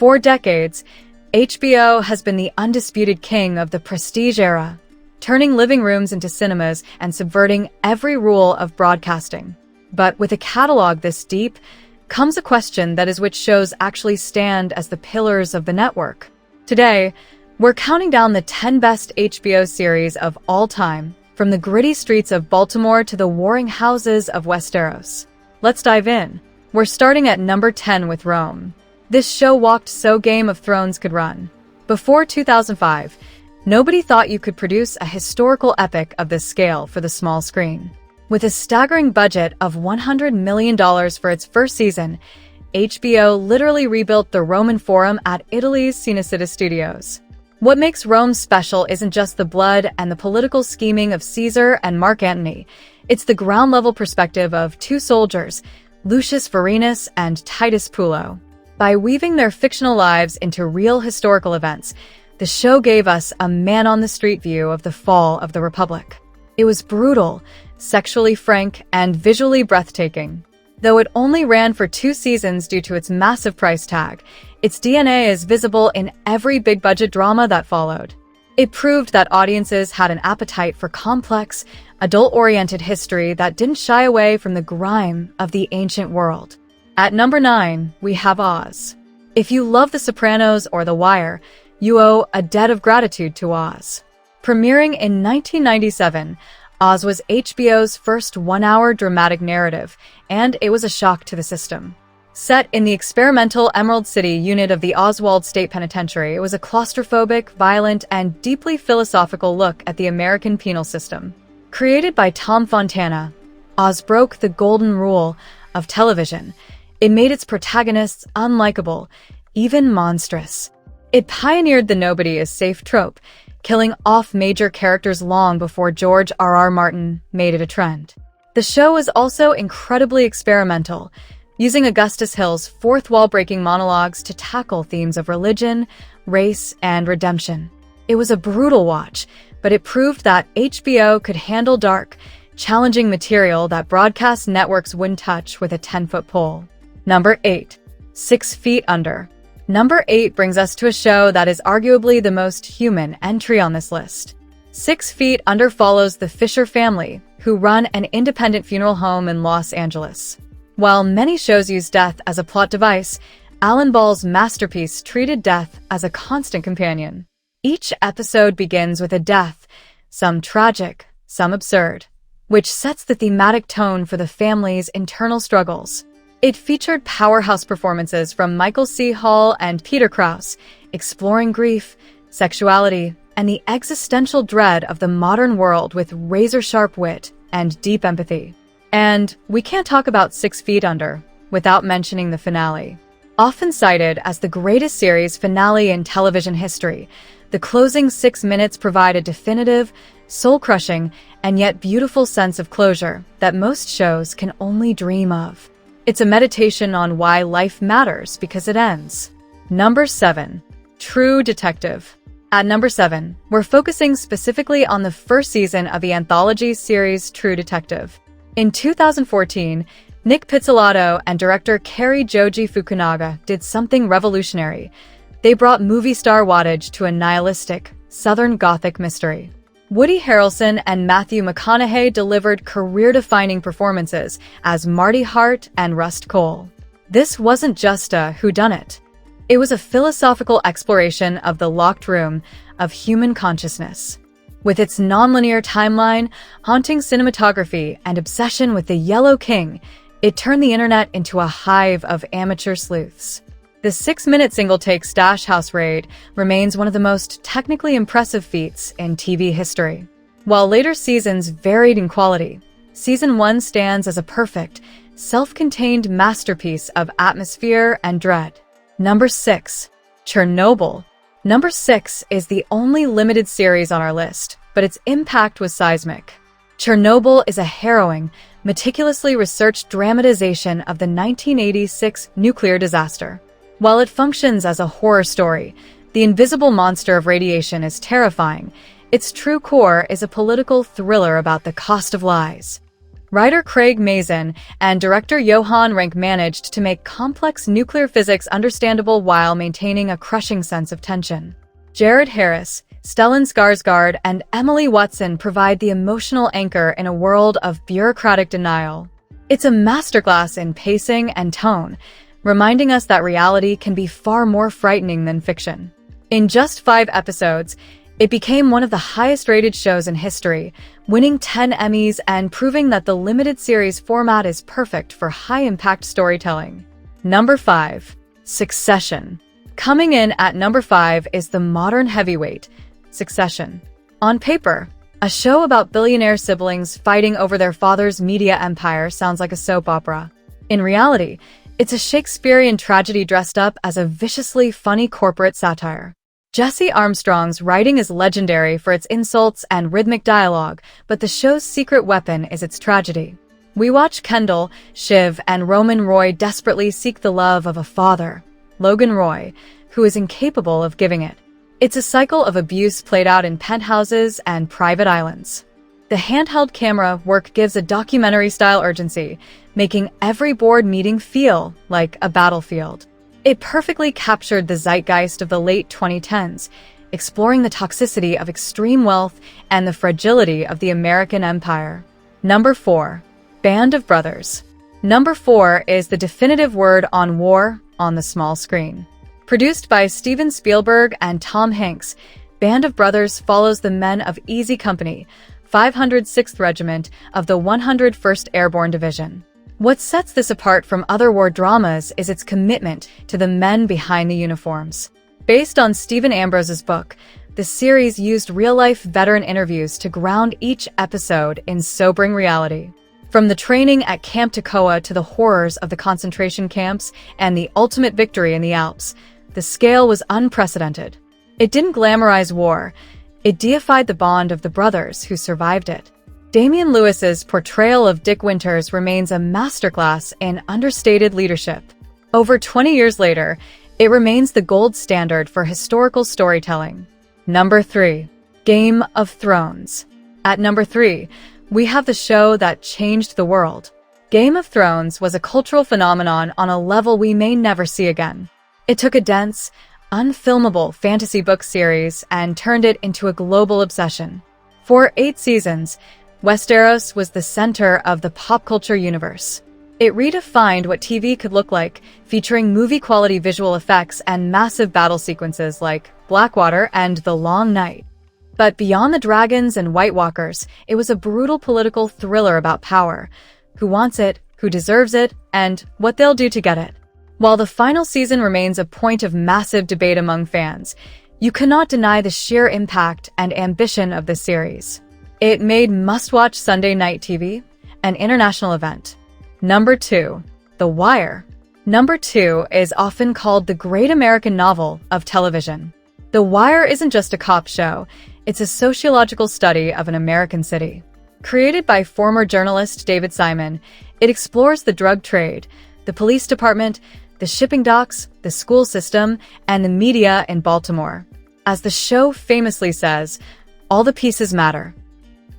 For decades, HBO has been the undisputed king of the prestige era, turning living rooms into cinemas and subverting every rule of broadcasting. But with a catalog this deep, comes a question that is which shows actually stand as the pillars of the network. Today, we're counting down the 10 best HBO series of all time, from the gritty streets of Baltimore to the warring houses of Westeros. Let's dive in. We're starting at number 10 with Rome. This show walked so Game of Thrones could run. Before 2005, nobody thought you could produce a historical epic of this scale for the small screen. With a staggering budget of $100 million for its first season, HBO literally rebuilt the Roman Forum at Italy's Cinecittà Studios. What makes Rome special isn't just the blood and the political scheming of Caesar and Mark Antony. It's the ground-level perspective of two soldiers, Lucius Vorenus and Titus Pullo. By weaving their fictional lives into real historical events, the show gave us a man-on-the-street view of the fall of the Republic. It was brutal, sexually frank, and visually breathtaking. Though it only ran for 2 seasons due to its massive price tag, its DNA is visible in every big-budget drama that followed. It proved that audiences had an appetite for complex, adult-oriented history that didn't shy away from the grime of the ancient world. At number 9, we have Oz. If you love The Sopranos or The Wire, you owe a debt of gratitude to Oz. Premiering in 1997, Oz was HBO's first 1-hour dramatic narrative, and it was a shock to the system. Set in the experimental Emerald City unit of the Oswald State Penitentiary, it was a claustrophobic, violent, and deeply philosophical look at the American penal system. Created by Tom Fontana, Oz broke the golden rule of television. It made its protagonists unlikable, even monstrous. It pioneered the nobody is safe trope, killing off major characters long before George R.R. Martin made it a trend. The show was also incredibly experimental, using Augustus Hill's fourth wall-breaking monologues to tackle themes of religion, race, and redemption. It was a brutal watch, but it proved that HBO could handle dark, challenging material that broadcast networks wouldn't touch with a 10-foot pole. Number 8. 6 Feet Under. Number 8 brings us to a show that is arguably the most human entry on this list. 6 Feet Under follows the Fisher family, who run an independent funeral home in Los Angeles. While many shows use death as a plot device, Alan Ball's masterpiece treated death as a constant companion. Each episode begins with a death, some tragic, some absurd, which sets the thematic tone for the family's internal struggles. It featured powerhouse performances from Michael C. Hall and Peter Krause, exploring grief, sexuality, and the existential dread of the modern world with razor-sharp wit and deep empathy. And we can't talk about 6 Feet Under without mentioning the finale. Often cited as the greatest series finale in television history, the closing 6 minutes provide a definitive, soul-crushing, and yet beautiful sense of closure that most shows can only dream of. It's a meditation on why life matters because it ends. Number 7. True Detective. At number 7, we're focusing specifically on the first season of the anthology series True Detective. In 2014, Nick Pizzolatto and director Cary Joji Fukunaga did something revolutionary. They brought movie star wattage to a nihilistic, Southern Gothic mystery. Woody Harrelson and Matthew McConaughey delivered career-defining performances as Marty Hart and Rust Cohle. This wasn't just a whodunit. It was a philosophical exploration of the locked room of human consciousness. With its nonlinear timeline, haunting cinematography, and obsession with the Yellow King, it turned the internet into a hive of amateur sleuths. The 6-minute single-take Stash House raid remains one of the most technically impressive feats in TV history. While later seasons varied in quality, Season 1 stands as a perfect, self-contained masterpiece of atmosphere and dread. Number 6. Chernobyl. Number 6 is the only limited series on our list, but its impact was seismic. Chernobyl is a harrowing, meticulously researched dramatization of the 1986 nuclear disaster. While it functions as a horror story, the invisible monster of radiation is terrifying. Its true core is a political thriller about the cost of lies. Writer Craig Mazin and director Johan Renck managed to make complex nuclear physics understandable while maintaining a crushing sense of tension. Jared Harris, Stellan Skarsgård, and Emily Watson provide the emotional anchor in a world of bureaucratic denial. It's a masterclass in pacing and tone, reminding us that reality can be far more frightening than fiction. In just 5 episodes, it became one of the highest-rated shows in history, winning 10 Emmys and proving that the limited series format is perfect for high-impact storytelling. Number 5. Succession. Coming in at number 5 is the modern heavyweight, Succession. On paper, a show about billionaire siblings fighting over their father's media empire sounds like a soap opera. In reality, it's a Shakespearean tragedy dressed up as a viciously funny corporate satire. Jesse Armstrong's writing is legendary for its insults and rhythmic dialogue, but the show's secret weapon is its tragedy. We watch Kendall, Shiv, and Roman Roy desperately seek the love of a father, Logan Roy, who is incapable of giving it. It's a cycle of abuse played out in penthouses and private islands. The handheld camera work gives a documentary-style urgency, making every board meeting feel like a battlefield. It perfectly captured the zeitgeist of the late 2010s, exploring the toxicity of extreme wealth and the fragility of the American empire. Number 4. Band of Brothers. Number 4 is the definitive word on war on the small screen. Produced by Steven Spielberg and Tom Hanks, Band of Brothers follows the men of Easy Company, 506th Regiment of the 101st Airborne Division. What sets this apart from other war dramas is its commitment to the men behind the uniforms. Based on Stephen Ambrose's book, the series used real-life veteran interviews to ground each episode in sobering reality. From the training at Camp Toccoa to the horrors of the concentration camps and the ultimate victory in the Alps, the scale was unprecedented. It didn't glamorize war, it deified the bond of the brothers who survived it. Damian Lewis's portrayal of Dick Winters remains a masterclass in understated leadership. Over 20 years later, it remains the gold standard for historical storytelling. Number 3. Game of Thrones. At number 3, we have the show that changed the world. Game of Thrones was a cultural phenomenon on a level we may never see again. It took a dense, unfilmable fantasy book series and turned it into a global obsession. For 8 seasons, Westeros was the center of the pop culture universe. It redefined what TV could look like, featuring movie-quality visual effects and massive battle sequences like Blackwater and The Long Night. But beyond the dragons and White Walkers, it was a brutal political thriller about power, who wants it, who deserves it, and what they'll do to get it. While the final season remains a point of massive debate among fans, you cannot deny the sheer impact and ambition of this series. It made must-watch Sunday night TV an international event. Number 2. The Wire. Number 2 is often called the great American novel of television. The Wire isn't just a cop show, it's a sociological study of an American city. Created by former journalist David Simon, it explores the drug trade, the police department, the shipping docks, the school system, and the media in Baltimore. As the show famously says, all the pieces matter.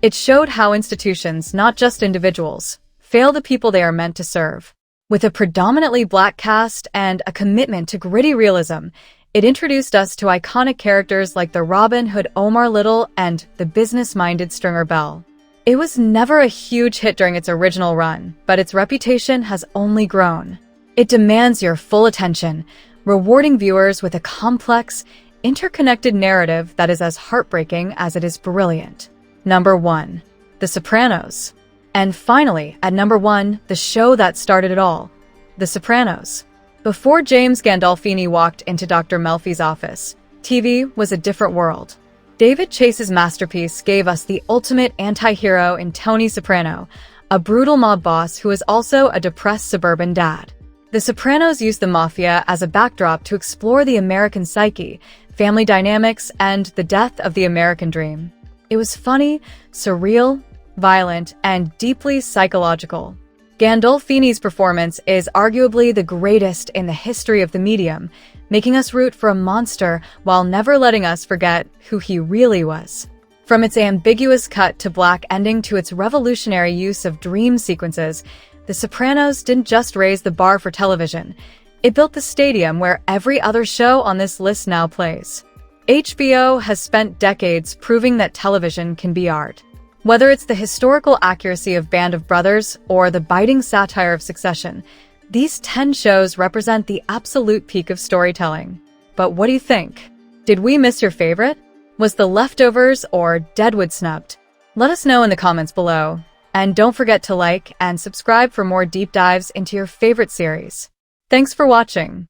It showed how institutions, not just individuals, fail the people they are meant to serve. With a predominantly black cast and a commitment to gritty realism, it introduced us to iconic characters like the Robin Hood Omar Little and the business-minded Stringer Bell. It was never a huge hit during its original run, but its reputation has only grown. It demands your full attention, rewarding viewers with a complex, interconnected narrative that is as heartbreaking as it is brilliant. Number 1. The Sopranos. And finally, at number 1, the show that started it all, The Sopranos. Before James Gandolfini walked into Dr. Melfi's office, TV was a different world. David Chase's masterpiece gave us the ultimate anti-hero in Tony Soprano, a brutal mob boss who is also a depressed suburban dad. The Sopranos used the mafia as a backdrop to explore the American psyche, family dynamics, and the death of the American dream. It was funny, surreal, violent, and deeply psychological. Gandolfini's performance is arguably the greatest in the history of the medium, making us root for a monster while never letting us forget who he really was. From its ambiguous cut to black ending to its revolutionary use of dream sequences, The Sopranos didn't just raise the bar for television. It built the stadium where every other show on this list now plays. HBO has spent decades proving that television can be art. Whether it's the historical accuracy of Band of Brothers or the biting satire of Succession, these 10 shows represent the absolute peak of storytelling. But what do you think? Did we miss your favorite? Was The Leftovers or Deadwood snubbed? Let us know in the comments below. And don't forget to like and subscribe for more deep dives into your favorite series. Thanks for watching.